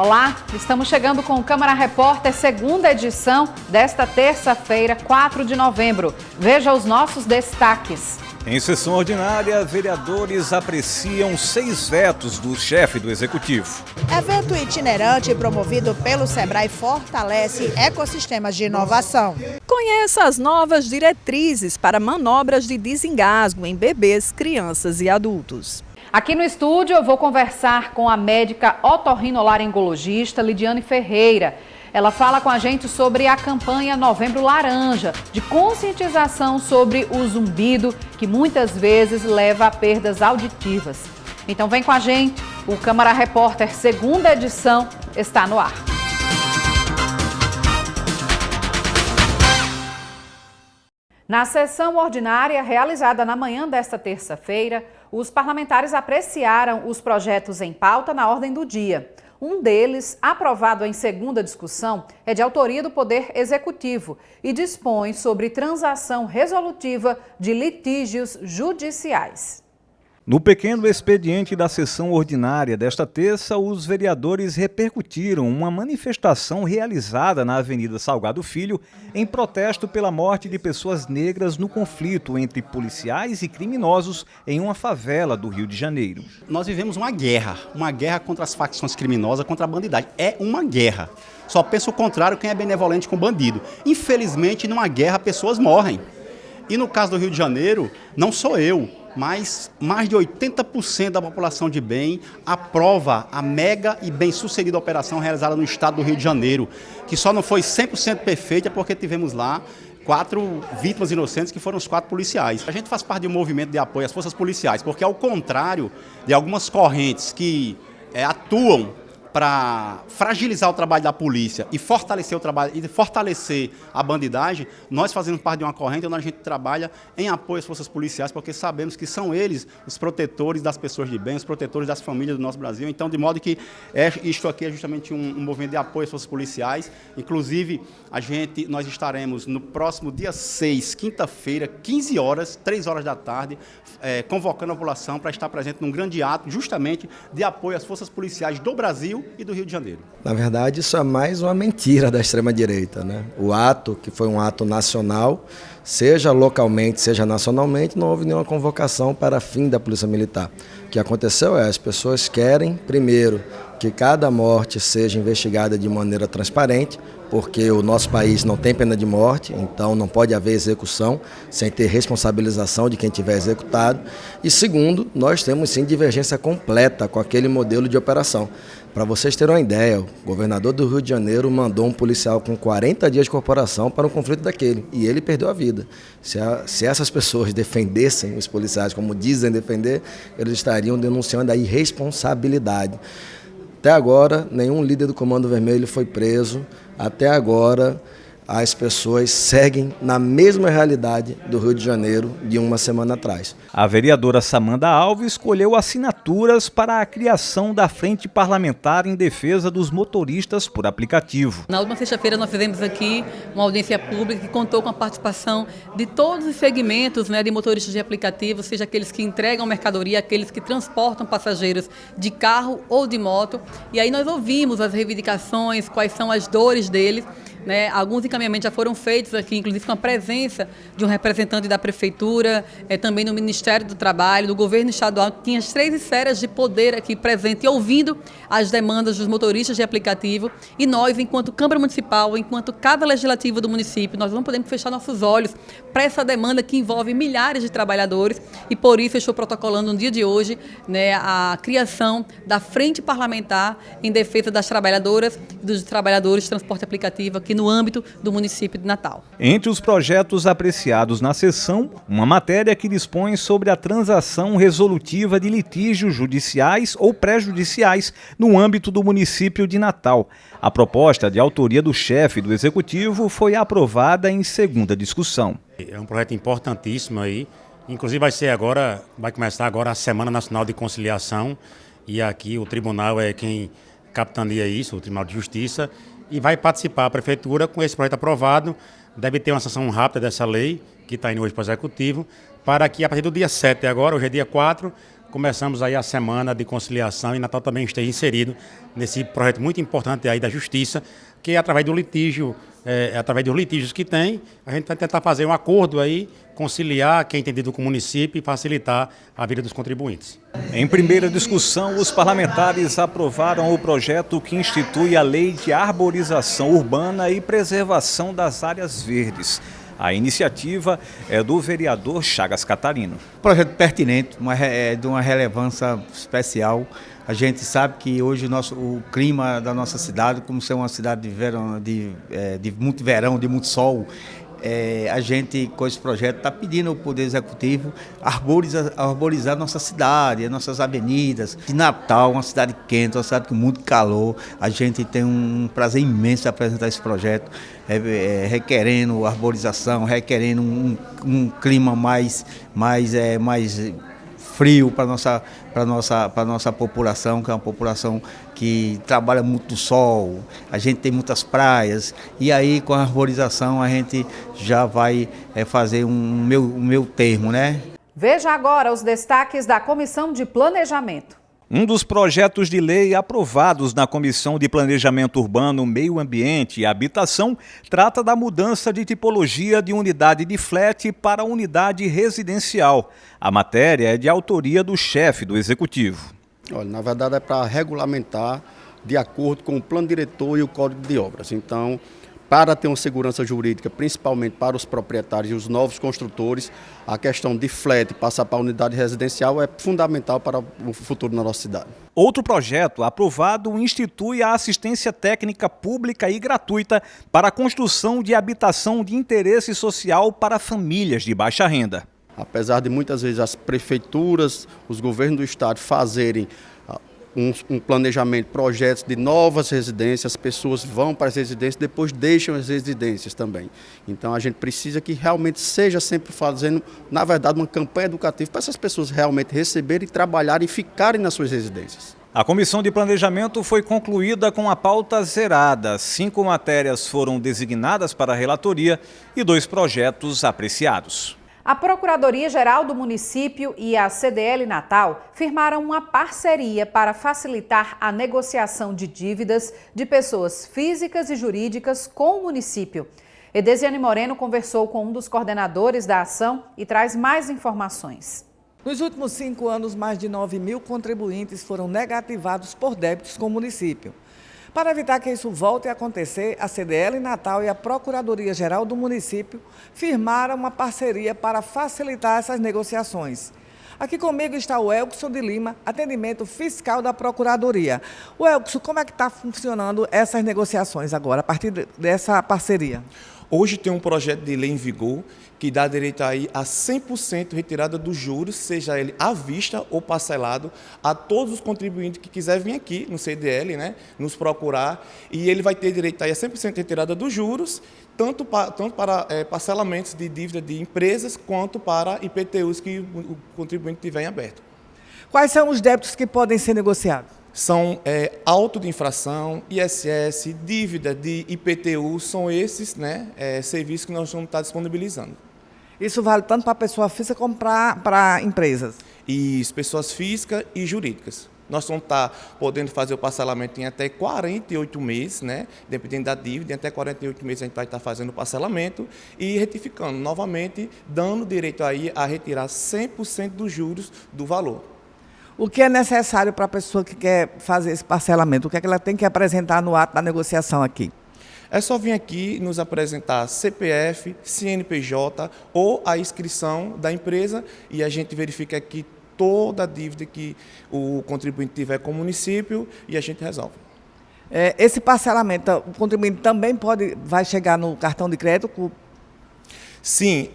Olá, estamos chegando com o Câmara Repórter, segunda edição desta terça-feira, 4 de novembro. Veja os nossos destaques. Em sessão ordinária, vereadores apreciam 6 vetos do chefe do Executivo. Evento itinerante promovido pelo Sebrae fortalece ecossistemas de inovação. Conheça as novas diretrizes para manobras de desengasgo em bebês, crianças e adultos. Aqui no estúdio eu vou conversar com a médica otorrinolaringologista Lidiane Ferreira. Ela fala com a gente sobre a campanha Novembro Laranja, de conscientização sobre o zumbido, que muitas vezes leva a perdas auditivas. Então vem com a gente, o Câmara Repórter, segunda edição, está no ar. Na sessão ordinária, realizada na manhã desta terça-feira, os parlamentares apreciaram os projetos em pauta na ordem do dia. Um deles, aprovado em segunda discussão, é de autoria do Poder Executivo e dispõe sobre transação resolutiva de litígios judiciais. No pequeno expediente da sessão ordinária desta terça, os vereadores repercutiram uma manifestação realizada na Avenida Salgado Filho em protesto pela morte de pessoas negras no conflito entre policiais e criminosos em uma favela do Rio de Janeiro. Nós vivemos uma guerra contra as facções criminosas, contra a bandidagem. É uma guerra. Só pensa o contrário quem é benevolente com bandido. Infelizmente, numa guerra, pessoas morrem. E no caso do Rio de Janeiro, não sou eu, mas mais de 80% da população de bem aprova a mega e bem-sucedida operação realizada no estado do Rio de Janeiro, que só não foi 100% perfeita porque tivemos lá 4 vítimas inocentes, que foram os 4 policiais. A gente faz parte de um movimento de apoio às forças policiais, porque ao contrário de algumas correntes que atuam para fragilizar o trabalho da polícia e fortalecer o trabalho e fortalecer a bandidagem, nós fazemos parte de uma corrente onde a gente trabalha em apoio às forças policiais, porque sabemos que são eles os protetores das pessoas de bem, os protetores das famílias do nosso Brasil. Então, de modo que isto aqui é justamente um movimento de apoio às forças policiais. Inclusive, nós estaremos no próximo dia 6, quinta-feira, 15 horas, 3 horas da tarde, convocando a população para estar presente num grande ato, justamente de apoio às forças policiais do Brasil e do Rio de Janeiro. Na verdade, isso é mais uma mentira da extrema-direita, né? O ato, que foi um ato nacional, seja localmente, seja nacionalmente, não houve nenhuma convocação para fim da Polícia Militar. O que aconteceu as pessoas querem, primeiro, que cada morte seja investigada de maneira transparente, porque o nosso país não tem pena de morte, então não pode haver execução sem ter responsabilização de quem tiver executado. E segundo, nós temos sim divergência completa com aquele modelo de operação. Para vocês terem uma ideia, o governador do Rio de Janeiro mandou um policial com 40 dias de corporação para um conflito daquele, e ele perdeu a vida. Se essas pessoas defendessem os policiais como dizem defender, eles estariam denunciando a irresponsabilidade. Até agora, nenhum líder do Comando Vermelho foi preso. Até agora, as pessoas seguem na mesma realidade do Rio de Janeiro de uma semana atrás. A vereadora Samanda Alves colheu assinaturas para a criação da Frente Parlamentar em Defesa dos Motoristas por Aplicativo. Na última sexta-feira nós fizemos aqui uma audiência pública que contou com a participação de todos os segmentos, de motoristas de aplicativo, seja aqueles que entregam mercadoria, aqueles que transportam passageiros de carro ou de moto. E aí nós ouvimos as reivindicações, quais são as dores deles. Alguns encaminhamentos já foram feitos aqui, inclusive com a presença de um representante da Prefeitura, também do Ministério do Trabalho, do Governo Estadual, que tinha as 3 esferas de poder aqui presente e ouvindo as demandas dos motoristas de aplicativo. E nós, enquanto Câmara Municipal, enquanto Casa Legislativa do município, nós não podemos fechar nossos olhos para essa demanda que envolve milhares de trabalhadores e por isso eu estou protocolando no dia de hoje a criação da Frente Parlamentar em Defesa das Trabalhadoras e dos Trabalhadores de Transporte Aplicativo aqui no âmbito do município de Natal. Entre os projetos apreciados na sessão, uma matéria que dispõe sobre a transação resolutiva de litígios judiciais ou prejudiciais no âmbito do município de Natal. A proposta, de autoria do chefe do Executivo, foi aprovada em segunda discussão. É um projeto importantíssimo aí, inclusive vai começar agora a Semana Nacional de Conciliação e aqui o tribunal é quem capitaneia isso, o Tribunal de Justiça, e vai participar a Prefeitura com esse projeto aprovado. Deve ter uma sanção rápida dessa lei, que está indo hoje para o Executivo, para que a partir do dia 7 agora, hoje é dia 4, começamos aí a semana de conciliação e Natal também esteja inserido nesse projeto muito importante aí da Justiça, que através do litígio, através dos litígios que tem, a gente vai tentar fazer um acordo aí, conciliar quem é entendido com o município e facilitar a vida dos contribuintes. Em primeira discussão, os parlamentares aprovaram o projeto que institui a Lei de Arborização Urbana e Preservação das Áreas Verdes. A iniciativa é do vereador Chagas Catarino. Projeto pertinente, de uma relevância especial. A gente sabe que hoje o clima da nossa cidade, como ser uma cidade de verão, de muito verão, de muito sol, a gente, com esse projeto, está pedindo ao Poder Executivo arborizar nossa cidade, nossas avenidas. De Natal, uma cidade quente, uma cidade com muito calor. A gente tem um prazer imenso de apresentar esse projeto, requerendo arborização, requerendo um clima mais frio para a nossa população, que é uma população que trabalha muito no sol, a gente tem muitas praias, e aí com a arborização a gente já vai fazer um meu termo, né? Veja agora os destaques da Comissão de Planejamento. Um dos projetos de lei aprovados na Comissão de Planejamento Urbano, Meio Ambiente e Habitação trata da mudança de tipologia de unidade de flat para unidade residencial. A matéria é de autoria do chefe do Executivo. Olha, na verdade é para regulamentar de acordo com o plano diretor e o Código de Obras. Então, para ter uma segurança jurídica, principalmente para os proprietários e os novos construtores, a questão de flat passar para a unidade residencial é fundamental para o futuro da nossa cidade. Outro projeto aprovado institui a assistência técnica pública e gratuita para a construção de habitação de interesse social para famílias de baixa renda. Apesar de muitas vezes as prefeituras, os governos do estado fazerem um planejamento, projetos de novas residências, as pessoas vão para as residências, depois deixam as residências também. Então a gente precisa que realmente seja sempre fazendo, na verdade, uma campanha educativa para essas pessoas realmente receberem, trabalharem e ficarem nas suas residências. A Comissão de Planejamento foi concluída com a pauta zerada. 5 matérias foram designadas para a relatoria e 2 projetos apreciados. A Procuradoria-Geral do Município e a CDL Natal firmaram uma parceria para facilitar a negociação de dívidas de pessoas físicas e jurídicas com o município. Edesiane Moreno conversou com um dos coordenadores da ação e traz mais informações. Nos últimos 5 anos, mais de 9.000 contribuintes foram negativados por débitos com o município. Para evitar que isso volte a acontecer, a CDL Natal e a Procuradoria-Geral do município firmaram uma parceria para facilitar essas negociações. Aqui comigo está o Elkson de Lima, atendimento fiscal da Procuradoria. O Elkson, como é que está funcionando essas negociações agora, a partir dessa parceria? Hoje tem um projeto de lei em vigor que dá direito aí a 100% retirada dos juros, seja ele à vista ou parcelado, a todos os contribuintes que quiserem vir aqui no CDL, né, nos procurar, e ele vai ter direito aí a 100% retirada dos juros, tanto para parcelamentos de dívida de empresas, quanto para IPTUs que o contribuinte tiver em aberto. Quais são os débitos que podem ser negociados? São auto de infração, ISS, dívida de IPTU, são esses, né, serviços que nós vamos estar disponibilizando. Isso vale tanto para a pessoa física como para empresas? Isso, pessoas físicas e jurídicas. Nós vamos estar podendo fazer o parcelamento em até 48 meses, né? Dependendo da dívida, em até 48 meses a gente vai estar fazendo o parcelamento e retificando novamente, dando direito aí a retirar 100% dos juros do valor. O que é necessário para a pessoa que quer fazer esse parcelamento? O que é que ela tem que apresentar no ato da negociação aqui? É só vir aqui nos apresentar CPF, CNPJ ou a inscrição da empresa e a gente verifica aqui toda a dívida que o contribuinte tiver com o município e a gente resolve. Esse parcelamento, o contribuinte também vai chegar no cartão de crédito? Sim,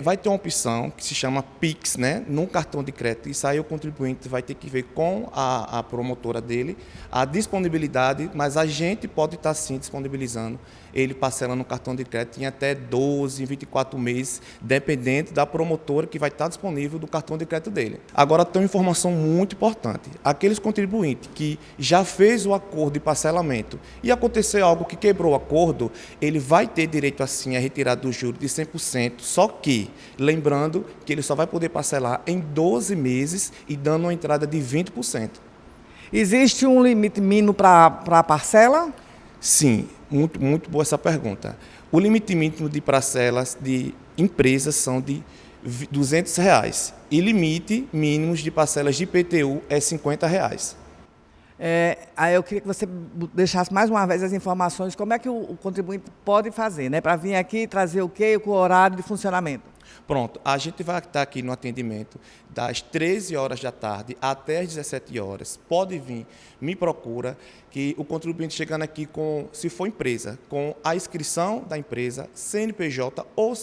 vai ter uma opção que se chama Pix, né, no cartão de crédito. Isso aí o contribuinte vai ter que ver com a promotora dele a disponibilidade, mas a gente pode estar sim disponibilizando ele parcela no cartão de crédito em até 12, 24 meses, dependendo da promotora que vai estar disponível do cartão de crédito dele. Agora tem uma informação muito importante. Aqueles contribuintes que já fez o acordo de parcelamento e aconteceu algo que quebrou o acordo, ele vai ter direito assim a retirar do juro de 100%. 20%, só que, lembrando que ele só vai poder parcelar em 12 meses e dando uma entrada de 20%. Existe um limite mínimo para a parcela? Sim, muito boa essa pergunta. O limite mínimo de parcelas de empresas são de R$ 200 e limite mínimo de parcelas de IPTU é R$ 50. Aí eu queria que você deixasse mais uma vez as informações, como é que o contribuinte pode fazer, né? Para vir aqui trazer o quê? O horário de funcionamento. Pronto, a gente vai estar aqui no atendimento das 13 horas da tarde até as 17 horas. Pode vir, me procura, que o contribuinte chegando aqui com, se for empresa, com a inscrição da empresa, CNPJ ou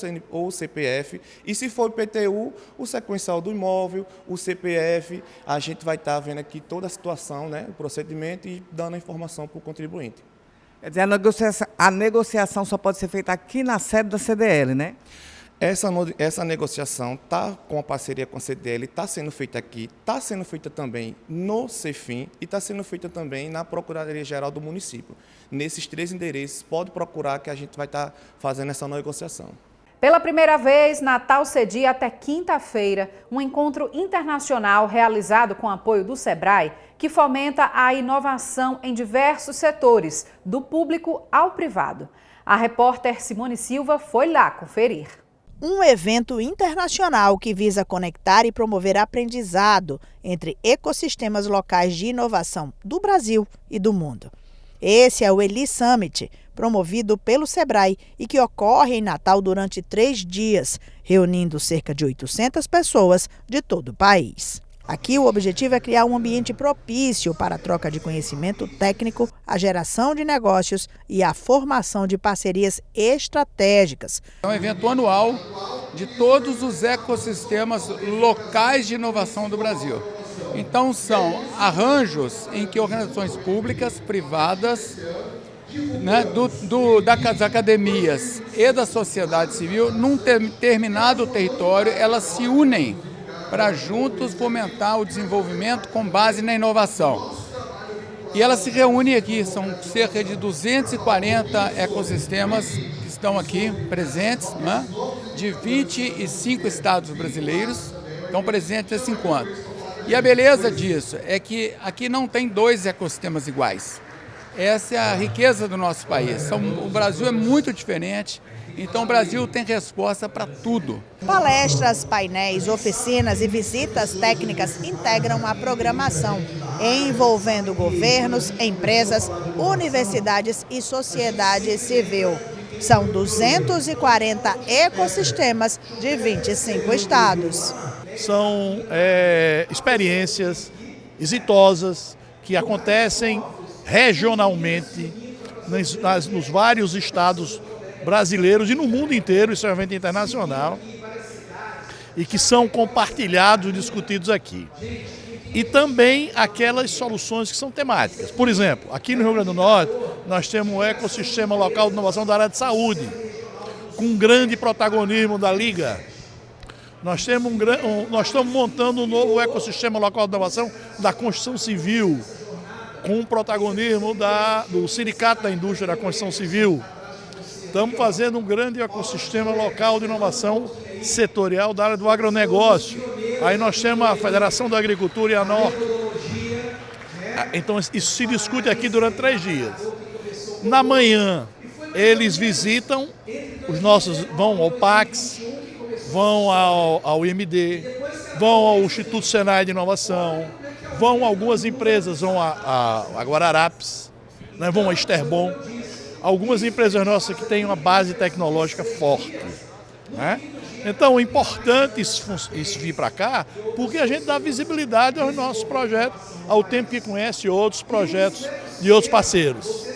CPF, e se for IPTU, o sequencial do imóvel, o CPF, a gente vai estar vendo aqui toda a situação, né, o procedimento e dando a informação para o contribuinte. Quer dizer, a negociação só pode ser feita aqui na sede da CDL, né? Essa negociação está com a parceria com a CDL, está sendo feita aqui, está sendo feita também no CEFIM e está sendo feita também na Procuradoria-Geral do município. Nesses 3 endereços, pode procurar que a gente vai estar fazendo essa negociação. Pela primeira vez, Natal cedia até quinta-feira um encontro internacional realizado com apoio do SEBRAE, que fomenta a inovação em diversos setores, do público ao privado. A repórter Simone Silva foi lá conferir. Um evento internacional que visa conectar e promover aprendizado entre ecossistemas locais de inovação do Brasil e do mundo. Esse é o Eli Summit, promovido pelo SEBRAE e que ocorre em Natal durante 3 dias, reunindo cerca de 800 pessoas de todo o país. Aqui o objetivo é criar um ambiente propício para a troca de conhecimento técnico, a geração de negócios e a formação de parcerias estratégicas. É um evento anual de todos os ecossistemas locais de inovação do Brasil. Então são arranjos em que organizações públicas, privadas, né, das academias e da sociedade civil, num determinado território, elas se unem para juntos fomentar o desenvolvimento com base na inovação. E elas se reúnem aqui, são cerca de 240 ecossistemas que estão aqui presentes, né? De 25 estados brasileiros, estão presentes nesse encontro. E a beleza disso é que aqui não tem 2 ecossistemas iguais. Essa é a riqueza do nosso país. O Brasil é muito diferente. Então o Brasil tem resposta para tudo. Palestras, painéis, oficinas e visitas técnicas integram a programação, envolvendo governos, empresas, universidades e sociedade civil. São 240 ecossistemas de 25 estados. São experiências exitosas que acontecem regionalmente nos vários estados brasileiros e no mundo inteiro. Isso é um evento internacional e que são compartilhados e discutidos aqui. E também aquelas soluções que são temáticas. Por exemplo, aqui no Rio Grande do Norte, nós temos um ecossistema local de inovação da área de saúde, com um grande protagonismo da Liga. Nós estamos montando um novo ecossistema local de inovação da construção civil, com o protagonismo do Sindicato da Indústria da Construção Civil. Estamos fazendo um grande ecossistema local de inovação setorial da área do agronegócio. Aí nós temos a Federação da Agricultura e a Norte. Então isso se discute aqui durante 3 dias. Na manhã eles visitam, vão ao PAX, vão ao IMD, vão ao Instituto Senai de Inovação, vão algumas empresas, vão a Guararapes, né, vão a Esterbon. Algumas empresas nossas que têm uma base tecnológica forte, né? Então é importante isso vir para cá, porque a gente dá visibilidade aos nossos projetos, ao tempo que conhece outros projetos de outros parceiros.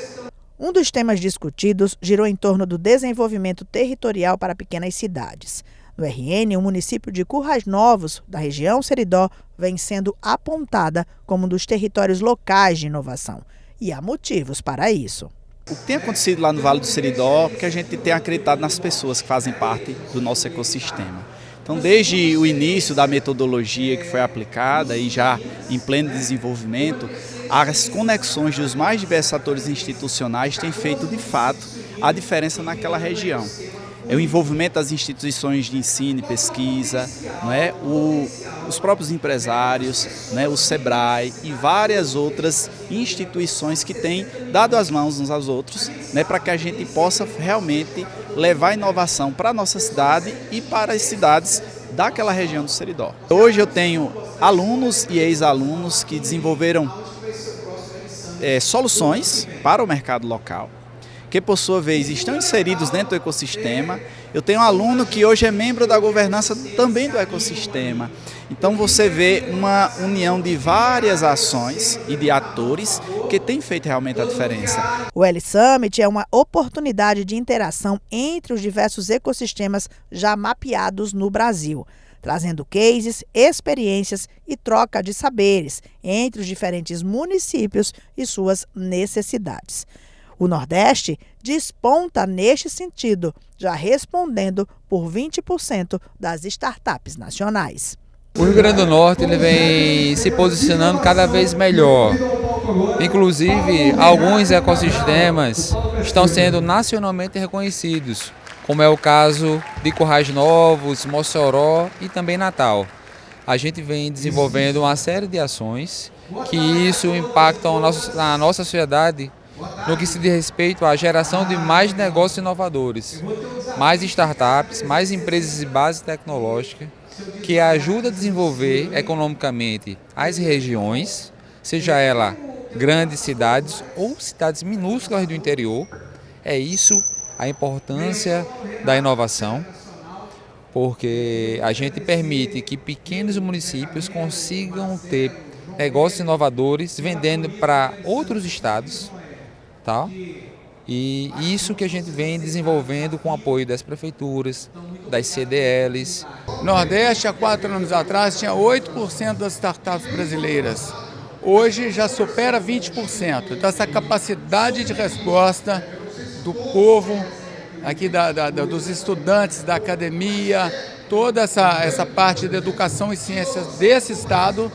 Um dos temas discutidos girou em torno do desenvolvimento territorial para pequenas cidades. No RN, o município de Currais Novos, da região Seridó, vem sendo apontada como um dos territórios locais de inovação. E há motivos para isso. O que tem acontecido lá no Vale do Seridó, porque a gente tem acreditado nas pessoas que fazem parte do nosso ecossistema. Então, desde o início da metodologia que foi aplicada e já em pleno desenvolvimento, as conexões dos mais diversos atores institucionais têm feito, de fato, a diferença naquela região. o envolvimento das instituições de ensino e pesquisa, não é? Os próprios empresários, né? O SEBRAE e várias outras instituições que têm dado as mãos uns aos outros, né? Para que a gente possa realmente levar inovação para a nossa cidade e para as cidades daquela região do Seridó. Hoje eu tenho alunos e ex-alunos que desenvolveram soluções para o mercado local, que por sua vez estão inseridos dentro do ecossistema. Eu tenho um aluno que hoje é membro da governança também do ecossistema. Então você vê uma união de várias ações e de atores que tem feito realmente a diferença. O L-Summit é uma oportunidade de interação entre os diversos ecossistemas já mapeados no Brasil, trazendo cases, experiências e troca de saberes entre os diferentes municípios e suas necessidades. O Nordeste desponta neste sentido, já respondendo por 20% das startups nacionais. O Rio Grande do Norte ele vem se posicionando cada vez melhor. Inclusive, alguns ecossistemas estão sendo nacionalmente reconhecidos, como é o caso de Currais Novos, Mossoró e também Natal. A gente vem desenvolvendo uma série de ações que isso impactam na nossa sociedade no que se diz respeito à geração de mais negócios inovadores, mais startups, mais empresas de base tecnológica, que ajuda a desenvolver economicamente as regiões, seja ela grandes cidades ou cidades minúsculas do interior. É isso a importância da inovação, porque a gente permite que pequenos municípios consigam ter negócios inovadores vendendo para outros estados, tá? E isso que a gente vem desenvolvendo com o apoio das prefeituras, das CDLs. Nordeste, há 4 anos atrás, tinha 8% das startups brasileiras. Hoje já supera 20%. Então, essa capacidade de resposta do povo, aqui dos estudantes, da academia, toda essa parte da educação e ciências desse estado,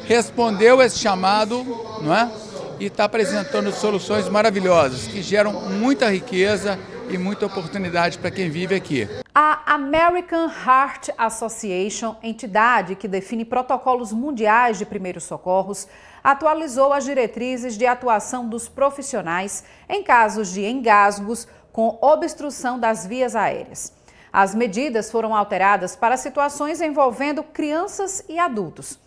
respondeu esse chamado, não é? E está apresentando soluções maravilhosas, que geram muita riqueza e muita oportunidade para quem vive aqui. A American Heart Association, entidade que define protocolos mundiais de primeiros socorros, atualizou as diretrizes de atuação dos profissionais em casos de engasgos com obstrução das vias aéreas. As medidas foram alteradas para situações envolvendo crianças e adultos.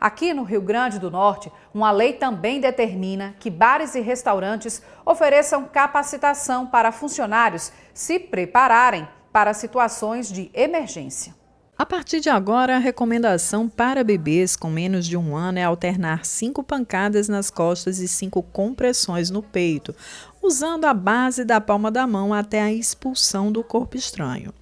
Aqui no Rio Grande do Norte, uma lei também determina que bares e restaurantes ofereçam capacitação para funcionários se prepararem para situações de emergência. A partir de agora, a recomendação para bebês com menos de 1 ano é alternar 5 pancadas nas costas e 5 compressões no peito, usando a base da palma da mão até a expulsão do corpo estranho.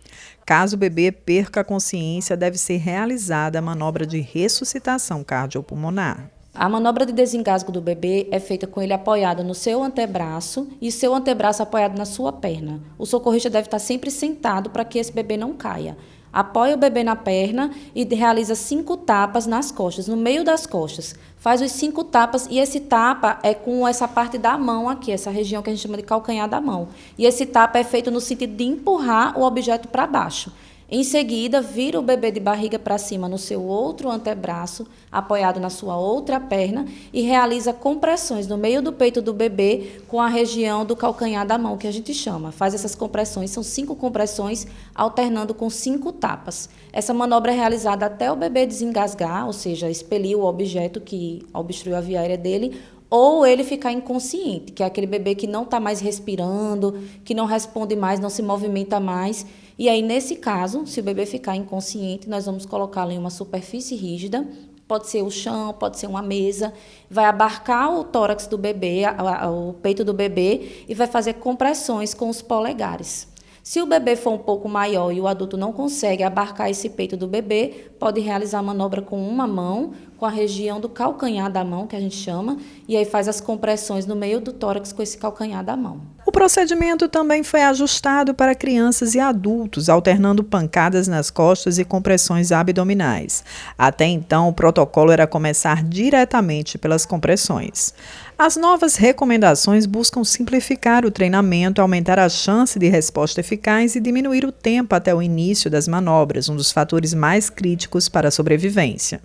Caso o bebê perca a consciência, deve ser realizada a manobra de ressuscitação cardiopulmonar. A manobra de desengasgo do bebê é feita com ele apoiado no seu antebraço e seu antebraço apoiado na sua perna. O socorrista deve estar sempre sentado para que esse bebê não caia. Apoia o bebê na perna e realiza 5 tapas nas costas, no meio das costas. Faz os 5 tapas e esse tapa é com essa parte da mão aqui, essa região que a gente chama de calcanhar da mão. E esse tapa é feito no sentido de empurrar o objeto para baixo. Em seguida, vira o bebê de barriga para cima no seu outro antebraço, apoiado na sua outra perna, e realiza compressões no meio do peito do bebê com a região do calcanhar da mão, que a gente chama. Faz essas compressões, são 5 compressões, alternando com 5 tapas. Essa manobra é realizada até o bebê desengasgar, ou seja, expelir o objeto que obstruiu a via aérea dele, ou ele ficar inconsciente, que é aquele bebê que não está mais respirando, que não responde mais, não se movimenta mais. E aí, nesse caso, se o bebê ficar inconsciente, nós vamos colocá-lo em uma superfície rígida, pode ser o chão, pode ser uma mesa, vai abarcar o tórax do bebê, o peito do bebê, e vai fazer compressões com os polegares. Se o bebê for um pouco maior e o adulto não consegue abarcar esse peito do bebê, pode realizar a manobra com uma mão, com a região do calcanhar da mão, que a gente chama, e aí faz as compressões no meio do tórax com esse calcanhar da mão. O procedimento também foi ajustado para crianças e adultos, alternando pancadas nas costas e compressões abdominais. Até então, o protocolo era começar diretamente pelas compressões. As novas recomendações buscam simplificar o treinamento, aumentar a chance de resposta eficaz e diminuir o tempo até o início das manobras, um dos fatores mais críticos para a sobrevivência.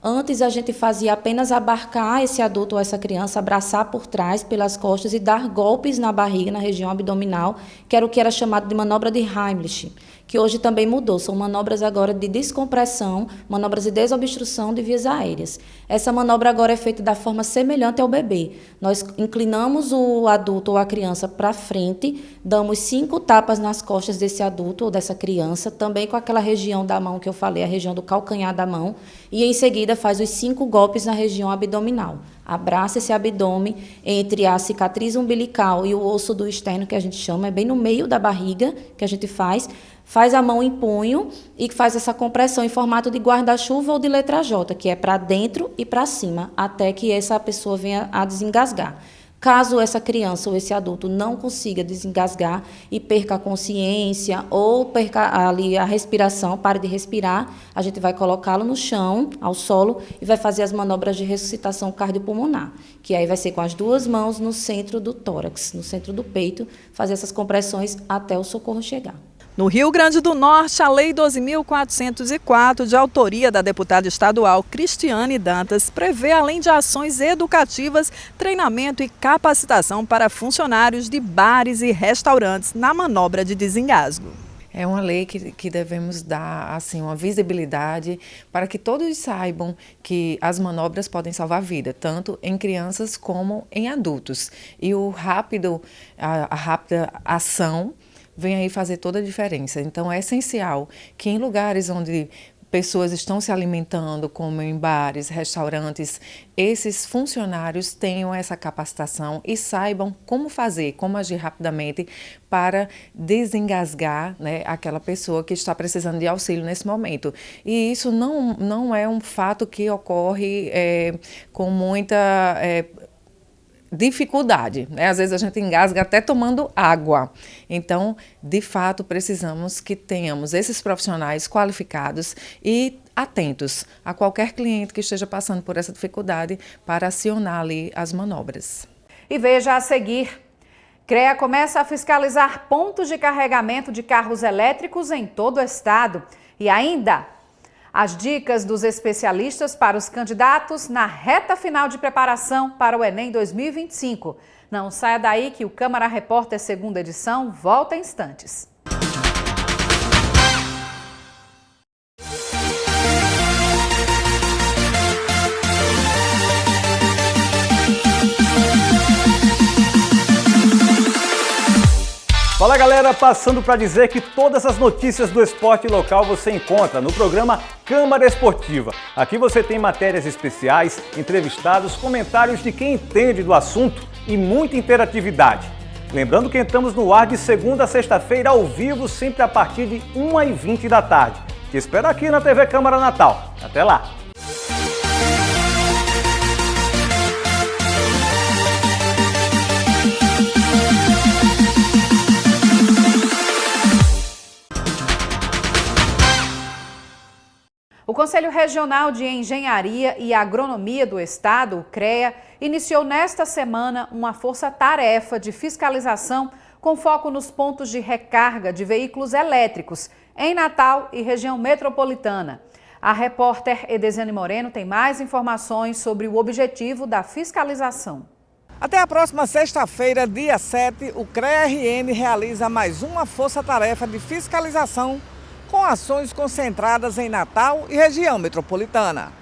Antes, a gente fazia apenas abarcar esse adulto ou essa criança, abraçar por trás, pelas costas e dar golpes na barriga, na região abdominal, que era o que era chamado de manobra de Heimlich, que hoje também mudou. São manobras agora de descompressão, manobras de desobstrução de vias aéreas. Essa manobra agora é feita da forma semelhante ao bebê. Nós inclinamos o adulto ou a criança para frente, damos 5 tapas nas costas desse adulto ou dessa criança, também com aquela região da mão que eu falei, a região do calcanhar da mão, e em seguida faz os 5 golpes na região abdominal. Abraça esse abdômen entre a cicatriz umbilical e o osso do externo, que a gente chama, é bem no meio da barriga que a gente faz a mão em punho e faz essa compressão em formato de guarda-chuva ou de letra J, que é para dentro e para cima, até que essa pessoa venha a desengasgar. Caso essa criança ou esse adulto não consiga desengasgar e perca a consciência ou perca ali a respiração, pare de respirar, a gente vai colocá-lo no chão, ao solo, e vai fazer as manobras de ressuscitação cardiopulmonar, que aí vai ser com as 2 mãos no centro do tórax, no centro do peito, fazer essas compressões até o socorro chegar. No Rio Grande do Norte, a Lei 12.404, de autoria da deputada estadual Cristiane Dantas, prevê, além de ações educativas, treinamento e capacitação para funcionários de bares e restaurantes na manobra de desengasgo. É uma lei que devemos dar assim, uma visibilidade para que todos saibam que as manobras podem salvar a vida, tanto em crianças como em adultos. E a rápida ação vem aí fazer toda a diferença. Então é essencial que em lugares onde pessoas estão se alimentando, como em bares, restaurantes, esses funcionários tenham essa capacitação e saibam como fazer, como agir rapidamente para desengasgar, né, aquela pessoa que está precisando de auxílio nesse momento. E isso não é um fato que ocorre com muita dificuldade, né? Às vezes a gente engasga até tomando água. Então, de fato, precisamos que tenhamos esses profissionais qualificados e atentos a qualquer cliente que esteja passando por essa dificuldade para acionar ali as manobras. E veja a seguir, CREA começa a fiscalizar pontos de carregamento de carros elétricos em todo o estado. E ainda, as dicas dos especialistas para os candidatos na reta final de preparação para o Enem 2025. Não saia daí que o Câmara Repórter segunda edição volta em instantes. Fala galera, passando para dizer que todas as notícias do esporte local você encontra no programa Câmara Esportiva. Aqui você tem matérias especiais, entrevistados, comentários de quem entende do assunto e muita interatividade. Lembrando que entramos no ar de segunda a sexta-feira ao vivo, sempre a partir de 1h20 da tarde. Te espero aqui na TV Câmara Natal. Até lá! O Conselho Regional de Engenharia e Agronomia do Estado, o CREA, iniciou nesta semana uma força-tarefa de fiscalização com foco nos pontos de recarga de veículos elétricos em Natal e região metropolitana. A repórter Edesiane Moreno tem mais informações sobre o objetivo da fiscalização. Até a próxima sexta-feira, dia 7, o CREA-RN realiza mais uma força-tarefa de fiscalização com ações concentradas em Natal e região metropolitana.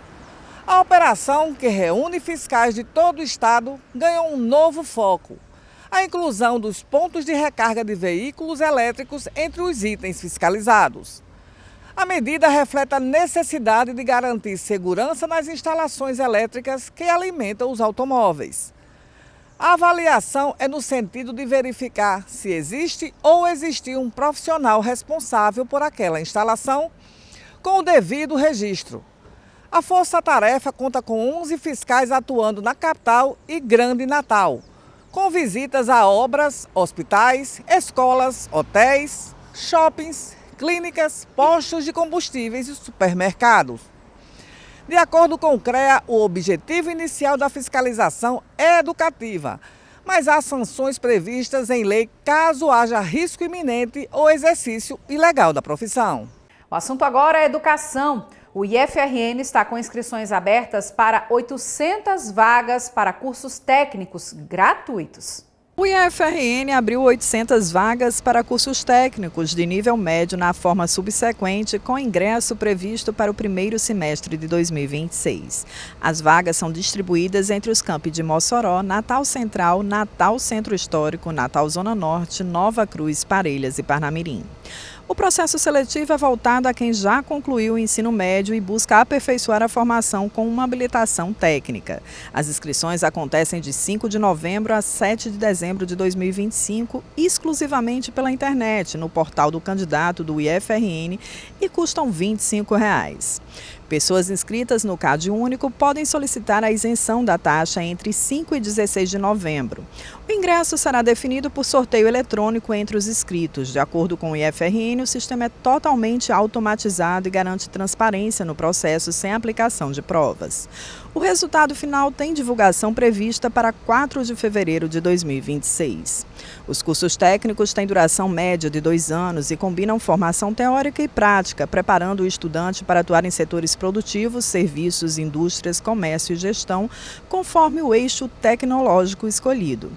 A operação, que reúne fiscais de todo o estado, ganhou um novo foco: a inclusão dos pontos de recarga de veículos elétricos entre os itens fiscalizados. A medida reflete a necessidade de garantir segurança nas instalações elétricas que alimentam os automóveis. A avaliação é no sentido de verificar se existe ou existiu um profissional responsável por aquela instalação, com o devido registro. A Força Tarefa conta com 11 fiscais atuando na capital e Grande Natal, com visitas a obras, hospitais, escolas, hotéis, shoppings, clínicas, postos de combustíveis e supermercados. De acordo com o CREA, o objetivo inicial da fiscalização é educativa, mas há sanções previstas em lei caso haja risco iminente ou exercício ilegal da profissão. O assunto agora é educação. O IFRN está com inscrições abertas para 800 vagas para cursos técnicos gratuitos. O IFRN abriu 800 vagas para cursos técnicos de nível médio na forma subsequente, com ingresso previsto para o primeiro semestre de 2026. As vagas são distribuídas entre os campi de Mossoró, Natal Central, Natal Centro Histórico, Natal Zona Norte, Nova Cruz, Parelhas e Parnamirim. O processo seletivo é voltado a quem já concluiu o ensino médio e busca aperfeiçoar a formação com uma habilitação técnica. As inscrições acontecem de 5 de novembro a 7 de dezembro de 2025, exclusivamente pela internet, no portal do candidato do IFRN, e custam R$ 25. Pessoas inscritas no CAD único podem solicitar a isenção da taxa entre 5 e 16 de novembro. O ingresso será definido por sorteio eletrônico entre os inscritos. De acordo com o IFRN, o sistema é totalmente automatizado e garante transparência no processo sem aplicação de provas. O resultado final tem divulgação prevista para 4 de fevereiro de 2026. Os cursos técnicos têm duração média de 2 anos e combinam formação teórica e prática, preparando o estudante para atuar em setores produtivos, serviços, indústrias, comércio e gestão, conforme o eixo tecnológico escolhido.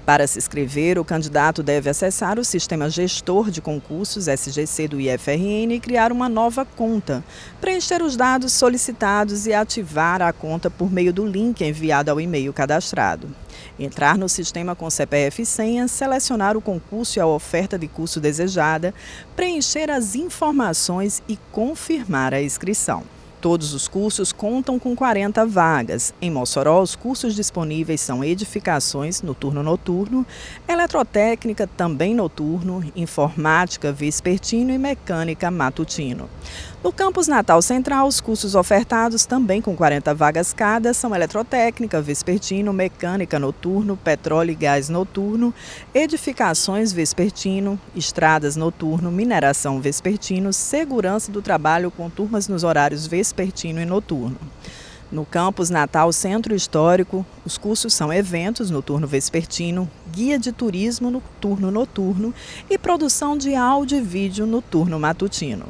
Para se inscrever, o candidato deve acessar o Sistema Gestor de Concursos, SGC, do IFRN e criar uma nova conta, preencher os dados solicitados e ativar a conta por meio do link enviado ao e-mail cadastrado. Entrar no sistema com CPF e senha, selecionar o concurso e a oferta de curso desejada, preencher as informações e confirmar a inscrição. Todos os cursos contam com 40 vagas. Em Mossoró, os cursos disponíveis são edificações no turno noturno, eletrotécnica também noturno, informática vespertino e mecânica matutino. No campus Natal Central, os cursos ofertados, também com 40 vagas cada, são eletrotécnica vespertino, mecânica noturno, petróleo e gás noturno, edificações vespertino, estradas noturno, mineração vespertino, segurança do trabalho com turmas nos horários vespertino e noturno. No campus Natal Centro Histórico, os cursos são eventos no turno vespertino, guia de turismo no turno noturno e produção de áudio e vídeo no turno matutino.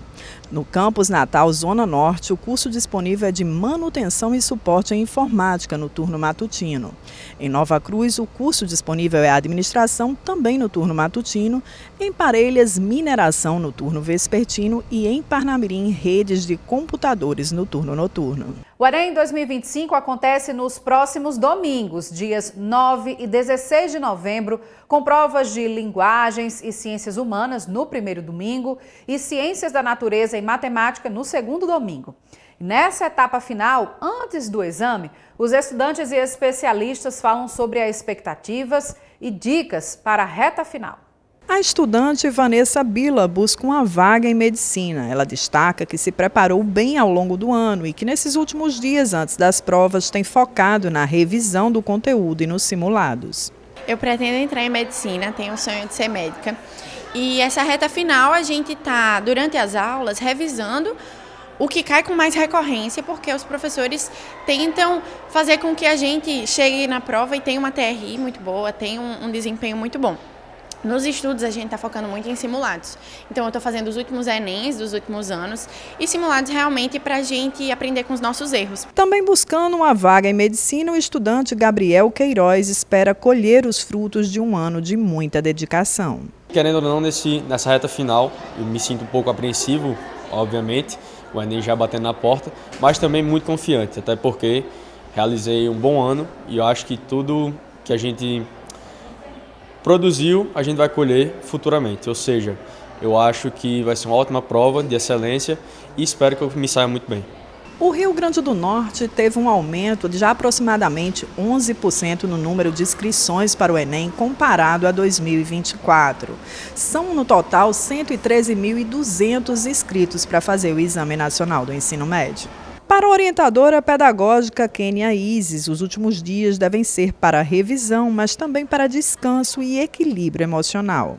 No campus Natal Zona Norte, o curso disponível é de manutenção e suporte em informática no turno matutino. Em Nova Cruz, o curso disponível é administração, também no turno matutino. Em Parelhas, mineração no turno vespertino e em Parnamirim, redes de computadores no turno noturno. O Enem 2025 acontece nos próximos domingos, dias 9 e 16 de novembro, com provas de linguagens e ciências humanas no primeiro domingo e ciências da natureza e matemática no segundo domingo. Nessa etapa final, antes do exame, os estudantes e especialistas falam sobre as expectativas e dicas para a reta final. A estudante Vanessa Bila busca uma vaga em medicina. Ela destaca que se preparou bem ao longo do ano e que nesses últimos dias antes das provas tem focado na revisão do conteúdo e nos simulados. Eu pretendo entrar em medicina, tenho o sonho de ser médica. E essa reta final a gente está, durante as aulas, revisando o que cai com mais recorrência, porque os professores tentam fazer com que a gente chegue na prova e tenha uma TRI muito boa, tenha um desempenho muito bom. Nos estudos, a gente está focando muito em simulados. Então, eu estou fazendo os últimos Enems dos últimos anos e simulados realmente para a gente aprender com os nossos erros. Também buscando uma vaga em medicina, o estudante Gabriel Queiroz espera colher os frutos de um ano de muita dedicação. Querendo ou não, nessa reta final, eu me sinto um pouco apreensivo, obviamente, o Enem já batendo na porta, mas também muito confiante, até porque realizei um bom ano e eu acho que tudo que a gente produziu, a gente vai colher futuramente. Ou seja, eu acho que vai ser uma ótima prova de excelência e espero que eu me saia muito bem. O Rio Grande do Norte teve um aumento de aproximadamente 11% no número de inscrições para o Enem comparado a 2024. São, no total, 113.200 inscritos para fazer o Exame Nacional do Ensino Médio. Para a orientadora pedagógica Kênia Isis, os últimos dias devem ser para revisão, mas também para descanso e equilíbrio emocional.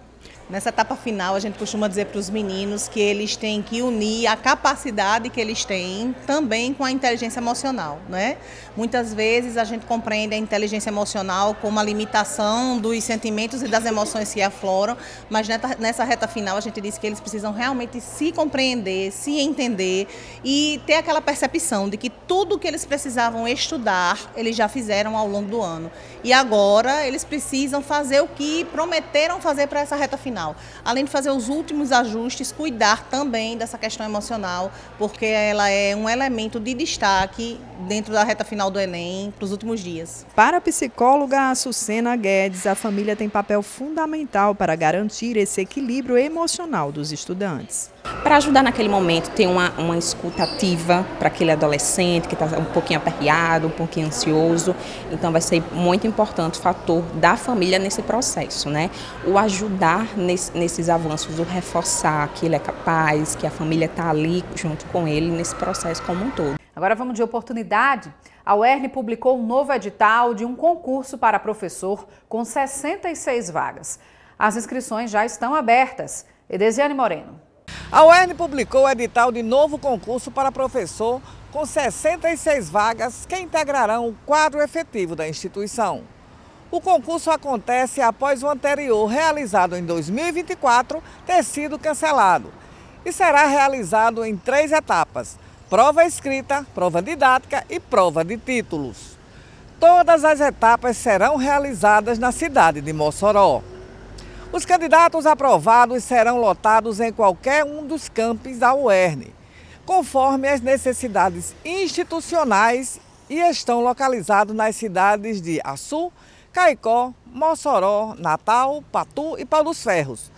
Nessa etapa final, a gente costuma dizer para os meninos que eles têm que unir a capacidade que eles têm também com a inteligência emocional, né? Muitas vezes a gente compreende a inteligência emocional como a limitação dos sentimentos e das emoções que afloram, mas nessa reta final a gente diz que eles precisam realmente se compreender, se entender e ter aquela percepção de que tudo que eles precisavam estudar, eles já fizeram ao longo do ano. E agora eles precisam fazer o que prometeram fazer para essa reta final. Além de fazer os últimos ajustes, cuidar também dessa questão emocional, porque ela é um elemento de destaque dentro da reta final do Enem para os últimos dias. Para a psicóloga Açucena Guedes, a família tem papel fundamental para garantir esse equilíbrio emocional dos estudantes. Para ajudar naquele momento, ter uma escuta ativa para aquele adolescente que está um pouquinho aperreado, um pouquinho ansioso. Então vai ser muito importante o fator da família nesse processo, né? O ajudar nesses avanços, o reforçar que ele é capaz, que a família está ali junto com ele nesse processo como um todo. Agora vamos de oportunidade. A UERN publicou um novo edital de um concurso para professor com 66 vagas. As inscrições já estão abertas. Edesiane Moreno. A UERN publicou o edital de novo concurso para professor com 66 vagas que integrarão o quadro efetivo da instituição. O concurso acontece após o anterior, realizado em 2024, ter sido cancelado e será realizado em 3 etapas: prova escrita, prova didática e prova de títulos. Todas as etapas serão realizadas na cidade de Mossoró. Os candidatos aprovados serão lotados em qualquer um dos campos da UERN, conforme as necessidades institucionais, e estão localizados nas cidades de Açu, Caicó, Mossoró, Natal, Patu e Pau dos Ferros.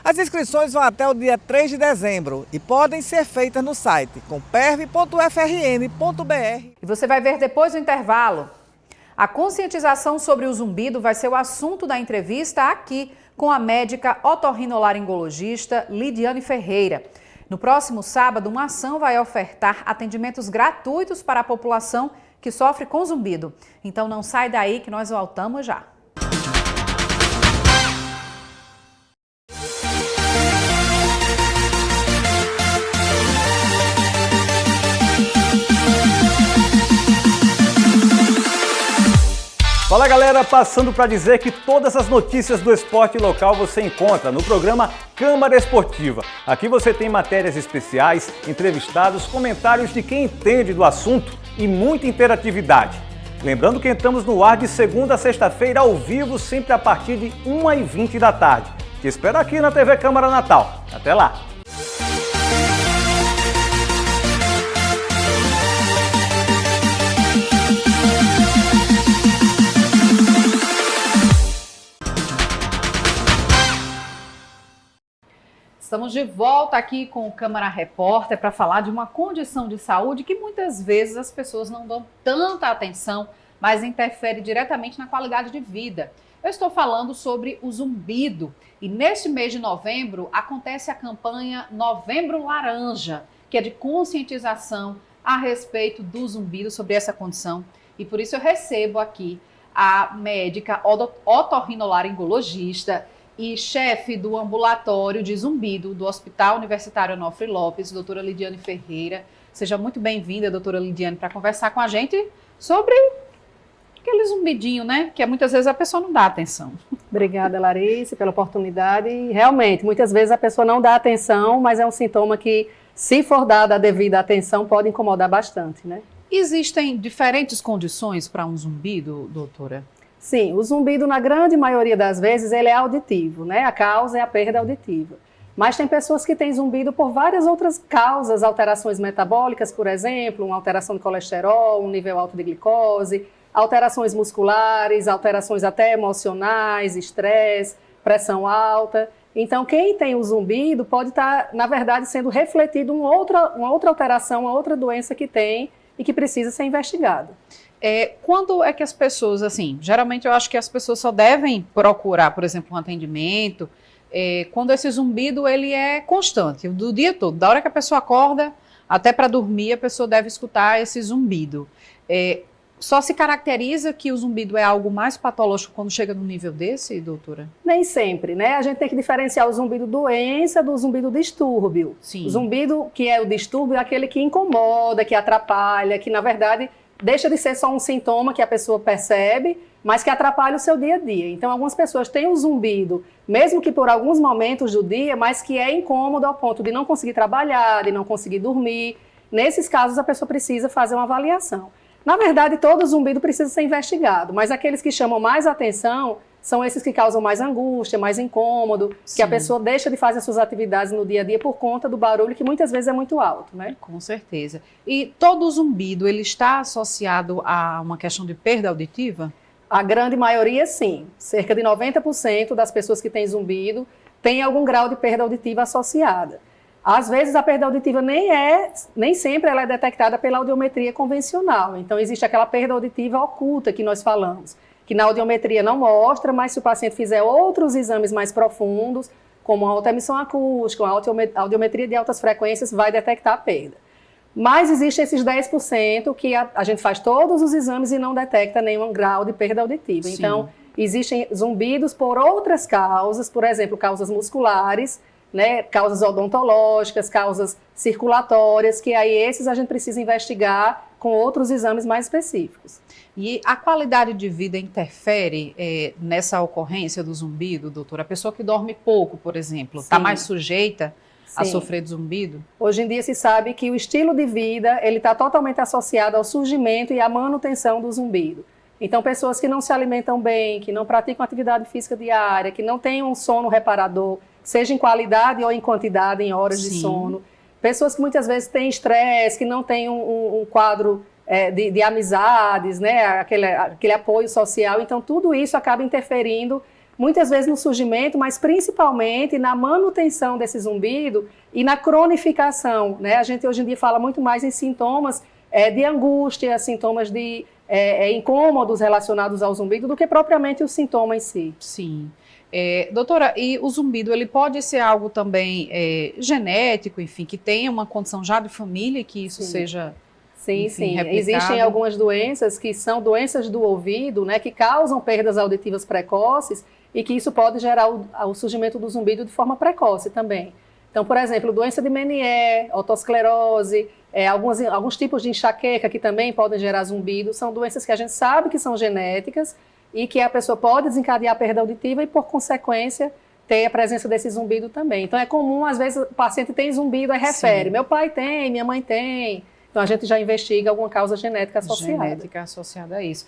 As inscrições vão até o dia 3 de dezembro e podem ser feitas no site comperv.frn.br. E você vai ver depois do intervalo. A conscientização sobre o zumbido vai ser o assunto da entrevista aqui com a médica otorrinolaringologista Lidiane Ferreira. No próximo sábado, uma ação vai ofertar atendimentos gratuitos para a população que sofre com zumbido. Então não sai daí que nós voltamos já. Fala galera, passando para dizer que todas as notícias do esporte local você encontra no programa Câmara Esportiva. Aqui você tem matérias especiais, entrevistados, comentários de quem entende do assunto e muita interatividade. Lembrando que entramos no ar de segunda a sexta-feira ao vivo, sempre a partir de 1h20 da tarde. Te espero aqui na TV Câmara Natal. Até lá! Estamos de volta aqui com o Câmara Repórter para falar de uma condição de saúde que muitas vezes as pessoas não dão tanta atenção, mas interfere diretamente na qualidade de vida. Eu estou falando sobre o zumbido e neste mês de novembro acontece a campanha Novembro Laranja, que é de conscientização a respeito do zumbido, sobre essa condição. E por isso eu recebo aqui a médica otorrinolaringologista e chefe do ambulatório de zumbido do Hospital Universitário Onofre Lopes, doutora Lidiane Ferreira. Seja muito bem-vinda, doutora Lidiane, para conversar com a gente sobre aquele zumbidinho, né? Que muitas vezes a pessoa não dá atenção. Obrigada, Larissa, pela oportunidade. E realmente, muitas vezes a pessoa não dá atenção, mas é um sintoma que, se for dada a devida atenção, pode incomodar bastante, né? Existem diferentes condições para um zumbido, doutora? Sim, o zumbido, na grande maioria das vezes, ele é auditivo, né? A causa é a perda auditiva. Mas tem pessoas que têm zumbido por várias outras causas, alterações metabólicas, por exemplo, uma alteração de colesterol, um nível alto de glicose, alterações musculares, alterações até emocionais, estresse, pressão alta. Então, quem tem o zumbido pode estar, na verdade, sendo refletido uma outra alteração, uma outra doença que tem e que precisa ser investigada. Quando é que as pessoas, assim, geralmente eu acho que as pessoas só devem procurar, por exemplo, um atendimento, quando esse zumbido ele é constante, do dia todo, da hora que a pessoa acorda até para dormir a pessoa deve escutar esse zumbido. Só se caracteriza que o zumbido é algo mais patológico quando chega num nível desse, doutora? Nem sempre, né? A gente tem que diferenciar o zumbido doença do zumbido distúrbio. Sim. O zumbido que é o distúrbio é aquele que incomoda, que atrapalha, que na verdade deixa de ser só um sintoma que a pessoa percebe, mas que atrapalha o seu dia a dia. Então algumas pessoas têm o zumbido, mesmo que por alguns momentos do dia, mas que é incômodo ao ponto de não conseguir trabalhar, de não conseguir dormir. Nesses casos a pessoa precisa fazer uma avaliação. Na verdade, todo zumbido precisa ser investigado, mas aqueles que chamam mais atenção são esses que causam mais angústia, mais incômodo, que a pessoa deixa de fazer suas atividades no dia a dia por conta do barulho, que muitas vezes é muito alto, né? Com certeza. E todo zumbido, ele está associado a uma questão de perda auditiva? A grande maioria, sim. Cerca de 90% das pessoas que têm zumbido tem algum grau de perda auditiva associada. Às vezes a perda auditiva nem sempre ela é detectada pela audiometria convencional. Então existe aquela perda auditiva oculta que nós falamos, que na audiometria não mostra, mas se o paciente fizer outros exames mais profundos, como a alta emissão acústica, a audiometria de altas frequências, vai detectar a perda. Mas existem esses 10% que a gente faz todos os exames e não detecta nenhum grau de perda auditiva. Sim. Então existem zumbidos por outras causas, por exemplo, causas musculares, né, causas odontológicas, causas circulatórias, que aí esses a gente precisa investigar com outros exames mais específicos. E a qualidade de vida interfere nessa ocorrência do zumbido, doutora? A pessoa que dorme pouco, por exemplo, está mais sujeita a sofrer de zumbido? Hoje em dia se sabe que o estilo de vida ele está totalmente associado ao surgimento e à manutenção do zumbido. Então, pessoas que não se alimentam bem, que não praticam atividade física diária, que não têm um sono reparador, seja em qualidade ou em quantidade, em horas de sono. Pessoas que muitas vezes têm estresse, que não têm um quadro de amizades, né? aquele apoio social. Então, tudo isso acaba interferindo, muitas vezes no surgimento, mas principalmente na manutenção desse zumbido e na cronificação, né? A gente hoje em dia fala muito mais em sintomas de angústia, sintomas de incômodos relacionados ao zumbido do que propriamente o sintoma em si. Sim. Doutora, e o zumbido, ele pode ser algo também genético, enfim, que tenha uma condição já de família, que isso seja, enfim, replicado? Existem algumas doenças que são doenças do ouvido, né, que causam perdas auditivas precoces e que isso pode gerar o surgimento do zumbido de forma precoce também. Então, por exemplo, doença de Meniere, otosclerose, alguns tipos de enxaqueca que também podem gerar zumbido, são doenças que a gente sabe que são genéticas, e que a pessoa pode desencadear a perda auditiva e, por consequência, ter a presença desse zumbido também. Então, é comum, às vezes, o paciente tem zumbido, aí refere, meu pai tem, minha mãe tem. Então, a gente já investiga alguma causa genética associada. Genética associada a isso.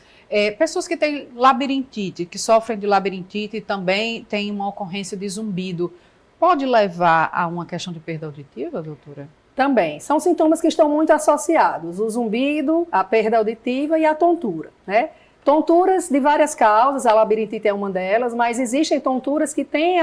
Pessoas que têm labirintite, que sofrem de labirintite e também têm uma ocorrência de zumbido, pode levar a uma questão de perda auditiva, doutora? Também. São sintomas que estão muito associados. O zumbido, a perda auditiva e a tontura, né? Tonturas de várias causas, a labirintite é uma delas, mas existem tonturas que têm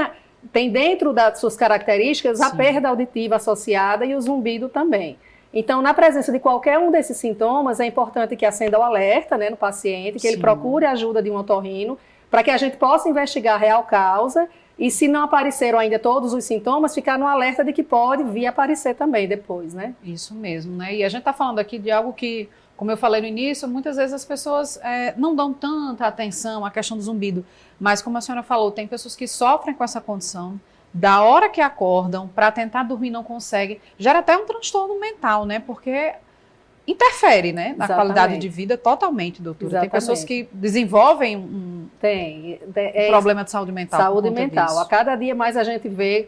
dentro das suas características a perda auditiva associada e o zumbido também. Então, na presença de qualquer um desses sintomas, é importante que acenda o alerta, né, no paciente, que ele procure a ajuda de um otorrino, para que a gente possa investigar a real causa e, se não apareceram ainda todos os sintomas, ficar no alerta de que pode vir a aparecer também depois, né? Isso mesmo, né? E a gente está falando aqui de algo que, como eu falei no início, muitas vezes as pessoas não dão tanta atenção à questão do zumbido, mas como a senhora falou, tem pessoas que sofrem com essa condição, da hora que acordam, para tentar dormir não conseguem, gera até um transtorno mental, né? Porque interfere, né, na qualidade de vida totalmente, doutora. Exatamente. Tem pessoas que desenvolvem um problema de saúde mental. Saúde mental. Disso. A cada dia mais a gente vê,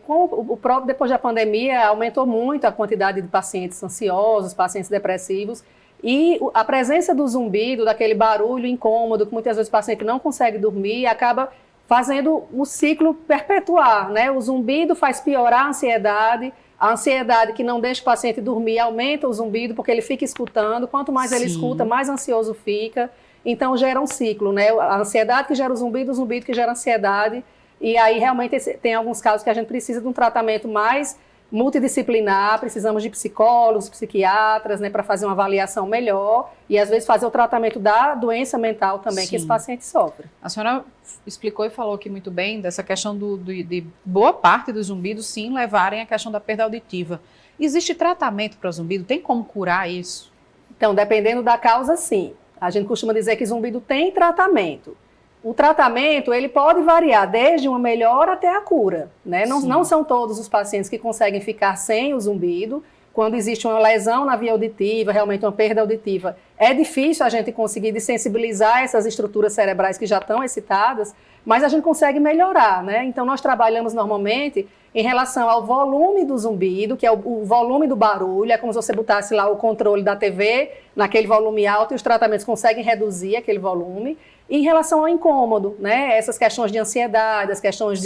depois da pandemia, aumentou muito a quantidade de pacientes ansiosos, pacientes depressivos, e a presença do zumbido, daquele barulho incômodo, que muitas vezes o paciente não consegue dormir, acaba fazendo o ciclo perpetuar, né? O zumbido faz piorar a ansiedade que não deixa o paciente dormir aumenta o zumbido, porque ele fica escutando, quanto mais ele escuta, mais ansioso fica, então gera um ciclo, né? A ansiedade que gera o zumbido que gera ansiedade, e aí realmente tem alguns casos que a gente precisa de um tratamento mais multidisciplinar, precisamos de psicólogos, psiquiatras, né, para fazer uma avaliação melhor e às vezes fazer o tratamento da doença mental também que esse paciente sofre. A senhora explicou e falou aqui muito bem dessa questão de boa parte dos zumbidos sim levarem à questão da perda auditiva. Existe tratamento para zumbido? Tem como curar isso? Então, dependendo da causa, sim. A gente costuma dizer que zumbido tem tratamento. O tratamento, ele pode variar desde uma melhora até a cura, né? Não são todos os pacientes que conseguem ficar sem o zumbido. Quando existe uma lesão na via auditiva, realmente uma perda auditiva, é difícil a gente conseguir desensibilizar essas estruturas cerebrais que já estão excitadas, mas a gente consegue melhorar, né? Então, nós trabalhamos normalmente em relação ao volume do zumbido, que é o volume do barulho, é como se você botasse lá o controle da TV naquele volume alto e os tratamentos conseguem reduzir aquele volume. E em relação ao incômodo, né? Essas questões de ansiedade, as questões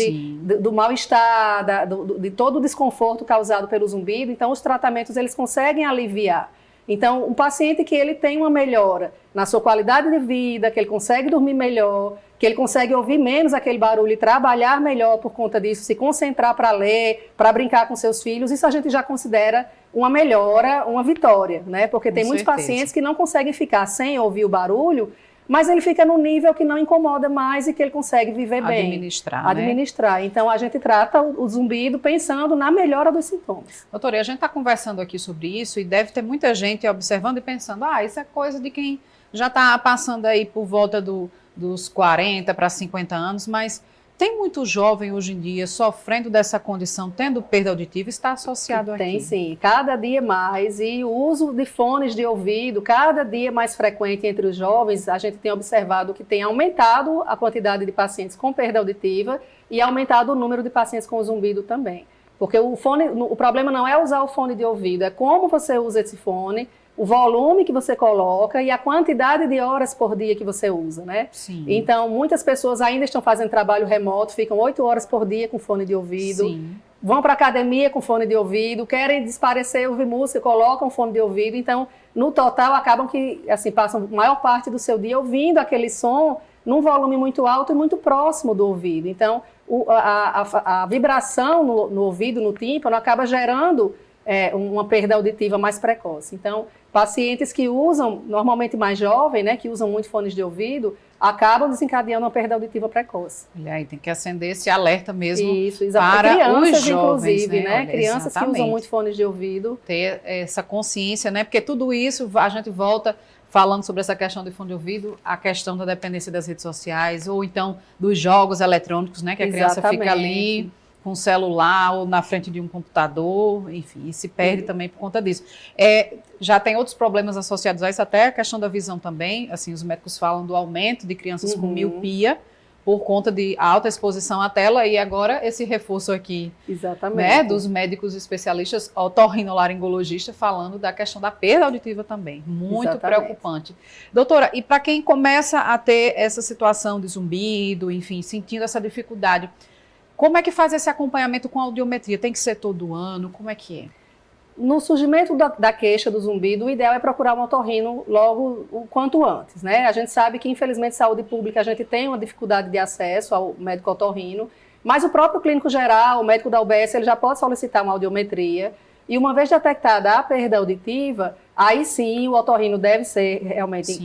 do mal-estar, de todo o desconforto causado pelo zumbido, então os tratamentos eles conseguem aliviar. Então, um paciente que ele tem uma melhora na sua qualidade de vida, que ele consegue dormir melhor, que ele consegue ouvir menos aquele barulho e trabalhar melhor por conta disso, se concentrar para ler, para brincar com seus filhos, isso a gente já considera uma melhora, uma vitória, né? Porque tem muitos pacientes que não conseguem ficar sem ouvir o barulho, mas ele fica num nível que não incomoda mais e que ele consegue viver bem. Administrar. Então, a gente trata o zumbido pensando na melhora dos sintomas. Doutora, e a gente está conversando aqui sobre isso e deve ter muita gente observando e pensando, isso é coisa de quem já está passando aí por volta dos 40 para 50 anos, mas tem muito jovem hoje em dia sofrendo dessa condição, tendo perda auditiva, está associado aqui? Tem sim, cada dia mais, e o uso de fones de ouvido, cada dia mais frequente entre os jovens, a gente tem observado que tem aumentado a quantidade de pacientes com perda auditiva e aumentado o número de pacientes com zumbido também. Porque o problema não é usar o fone de ouvido, é como você usa esse fone, o volume que você coloca e a quantidade de horas por dia que você usa, né? Sim. Então, muitas pessoas ainda estão fazendo trabalho remoto, ficam 8 horas por dia com fone de ouvido, vão para a academia com fone de ouvido, querem desaparecer, ouvir música, colocam fone de ouvido. Então, no total, acabam que, assim, passam a maior parte do seu dia ouvindo aquele som num volume muito alto e muito próximo do ouvido. Então, a vibração no ouvido, no tímpano, acaba gerando uma perda auditiva mais precoce. Então, pacientes que usam, normalmente mais jovens, né, que usam muito fones de ouvido, acabam desencadeando uma perda auditiva precoce. Olha aí, tem que acender esse alerta mesmo para crianças, os jovens, inclusive, né? Olha, crianças que usam muito fones de ouvido. Ter essa consciência, né? Porque tudo isso, a gente volta falando sobre essa questão de fone de ouvido, a questão da dependência das redes sociais, ou então dos jogos eletrônicos, né? Que a criança fica ali com o celular ou na frente de um computador, enfim, e se perde também por conta disso. Já tem outros problemas associados a isso, até a questão da visão também, assim, os médicos falam do aumento de crianças com miopia por conta de alta exposição à tela, e agora esse reforço aqui, né, dos médicos especialistas, otorrinolaringologistas, falando da questão da perda auditiva também, muito preocupante. Doutora, e para quem começa a ter essa situação de zumbido, enfim, sentindo essa dificuldade, como é que faz esse acompanhamento com audiometria? Tem que ser todo ano? Como é que é? No surgimento da queixa do zumbido, o ideal é procurar um otorrino logo o quanto antes, né? A gente sabe que, infelizmente, saúde pública, a gente tem uma dificuldade de acesso ao médico otorrino, mas o próprio clínico geral, o médico da UBS, ele já pode solicitar uma audiometria, e uma vez detectada a perda auditiva, aí sim o otorrino deve ser realmente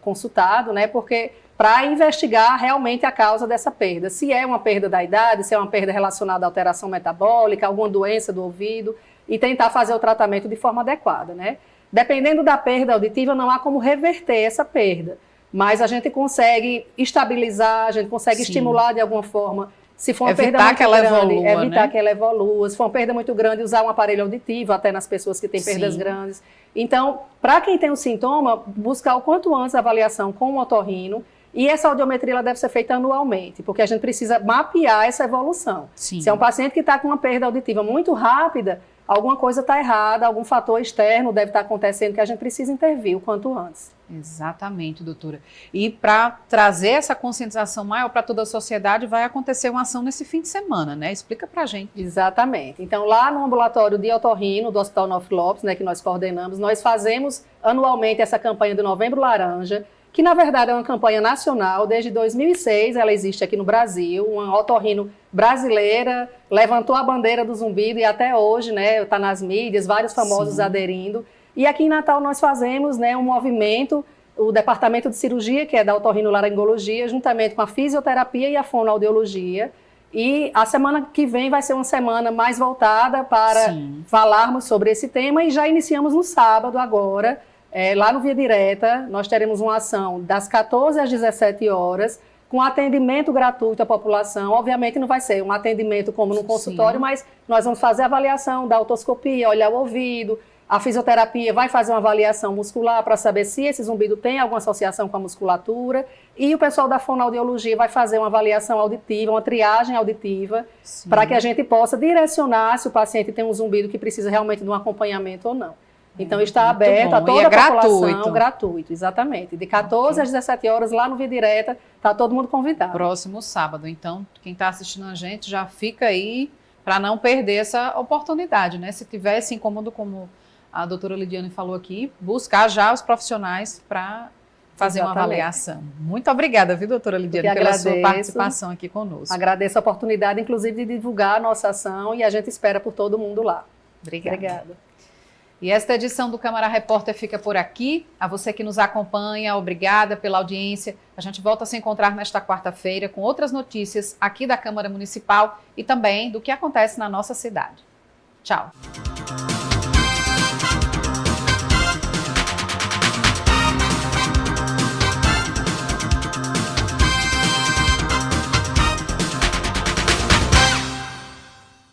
consultado, né? Porque para investigar realmente a causa dessa perda. Se é uma perda da idade, se é uma perda relacionada à alteração metabólica, alguma doença do ouvido, e tentar fazer o tratamento de forma adequada, né? Dependendo da perda auditiva, não há como reverter essa perda, mas a gente consegue estabilizar, a gente consegue estimular de alguma forma. Se for uma perda muito grande, evitar que ela evolua. Se for uma perda muito grande, usar um aparelho auditivo, até nas pessoas que têm perdas grandes. Então, para quem tem o sintoma, buscar o quanto antes a avaliação com o otorrino. E essa audiometria ela deve ser feita anualmente, porque a gente precisa mapear essa evolução. Se é um paciente que está com uma perda auditiva muito rápida, alguma coisa está errada, algum fator externo deve estar acontecendo que a gente precisa intervir o quanto antes. Exatamente, doutora. E para trazer essa conscientização maior para toda a sociedade, vai acontecer uma ação nesse fim de semana, né? Explica para a gente. Exatamente. Então, lá no ambulatório de otorrino do Hospital Nove Lopes, né, que nós coordenamos, nós fazemos anualmente essa campanha do Novembro Laranja, que na verdade é uma campanha nacional, desde 2006 ela existe aqui no Brasil, uma otorrino brasileira levantou a bandeira do zumbido e até hoje, né, está nas mídias, vários famosos aderindo. E aqui em Natal nós fazemos, né, um movimento, o departamento de cirurgia, que é da otorrinolaringologia, juntamente com a fisioterapia e a fonoaudiologia, E a semana que vem vai ser uma semana mais voltada para falarmos sobre esse tema e já iniciamos no sábado agora, lá no Via Direta, nós teremos uma ação das 14 às 17 horas, com atendimento gratuito à população. Obviamente não vai ser um atendimento como no consultório, mas nós vamos fazer a avaliação da otoscopia, olhar o ouvido, a fisioterapia vai fazer uma avaliação muscular para saber se esse zumbido tem alguma associação com a musculatura, e o pessoal da fonoaudiologia vai fazer uma avaliação auditiva, uma triagem auditiva, para que a gente possa direcionar se o paciente tem um zumbido que precisa realmente de um acompanhamento ou não. Então está aberto a toda a população, gratuito, exatamente. De 14 às 17 horas, lá no Via Direta, está todo mundo convidado. Próximo sábado. Então, quem está assistindo a gente já fica aí para não perder essa oportunidade, né? Se tiver esse incômodo, como a doutora Lidiane falou aqui, buscar já os profissionais para fazer uma avaliação. Muito obrigada, viu, doutora Lidiane, pela sua participação aqui conosco. Agradeço a oportunidade, inclusive, de divulgar a nossa ação e a gente espera por todo mundo lá. Obrigada. E esta edição do Câmara Repórter fica por aqui. A você que nos acompanha, obrigada pela audiência. A gente volta a se encontrar nesta quarta-feira com outras notícias aqui da Câmara Municipal e também do que acontece na nossa cidade. Tchau.